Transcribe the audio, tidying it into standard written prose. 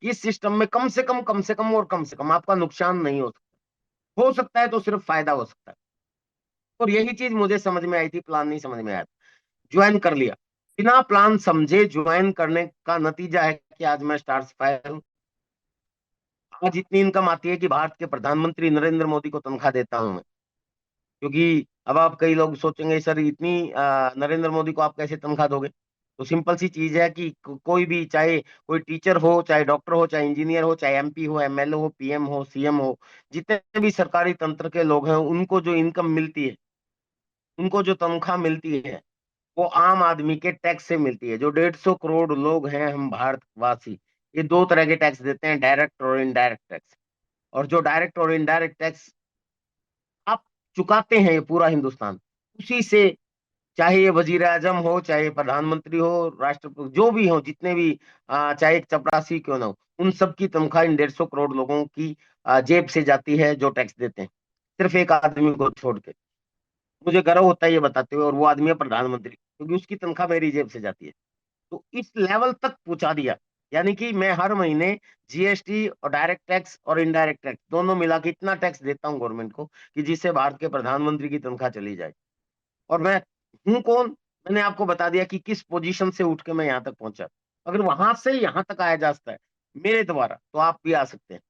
इस सिस्टम में कम से कम और कम से कम आपका नुकसान नहीं हो सकता है तो सिर्फ फायदा हो सकता है। और यही चीज मुझे समझ में आई थी, प्लान नहीं समझ में आया, ज्वाइन कर लिया। बिना प्लान समझे ज्वाइन करने का नतीजा है कि आज मैं स्टार्स फायर हूँ। आज इतनी इनकम आती है कि भारत के प्रधानमंत्री नरेंद्र मोदी को तनख्वाह देता हूं मैं। क्योंकि अब आप कई लोग सोचेंगे सर इतनी नरेंद्र मोदी को आप कैसे तनख्वाह दोगे। तो सिंपल सी चीज है कि कोई भी, चाहे कोई टीचर हो, चाहे डॉक्टर हो, चाहे इंजीनियर हो, चाहे एमपी हो, एमएलए हो, पीएम हो, सीएम हो, जितने भी सरकारी तंत्र के लोग हैं, उनको जो इनकम मिलती है, उनको जो तनख्वाह मिलती है, वो आम आदमी के टैक्स से मिलती है। जो 150 करोड़ लोग हैं हम भारतवासी, ये दो तरह के टैक्स देते हैं, डायरेक्ट और इनडायरेक्ट टैक्स। और जो डायरेक्ट और इनडायरेक्ट टैक्स आप चुकाते हैं, ये पूरा हिंदुस्तान उसी से, चाहे ये वजीर आजम हो, चाहे प्रधानमंत्री हो, राष्ट्रपति जो भी हो, जितने भी चाहे एक चपरासी क्यों ना हो, उन सब की तनख्वाह इन 150 करोड़ लोगों की जेब से जाती है जो टैक्स देते हैं, सिर्फ एक आदमी को छोड़ के। मुझे गर्व होता है ये बताते हुए, और वो आदमी है प्रधानमंत्री, क्योंकि उसकी तनख्वाह मेरी जेब से जाती है। तो इस लेवल तक पहुंचा दिया। यानी कि मैं हर महीने जीएसटी और डायरेक्ट टैक्स और इनडायरेक्ट टैक्स दोनों मिला के इतना टैक्स देता हूँ गवर्नमेंट को कि जिससे भारत के प्रधानमंत्री की तनख्वाह चली जाए। और मैं हूं कौन, मैंने आपको बता दिया कि किस पोजीशन से उठ के मैं यहाँ तक पहुंचा। अगर वहां से यहाँ तक आया जा सकता है मेरे द्वारा, तो आप भी आ सकते हैं।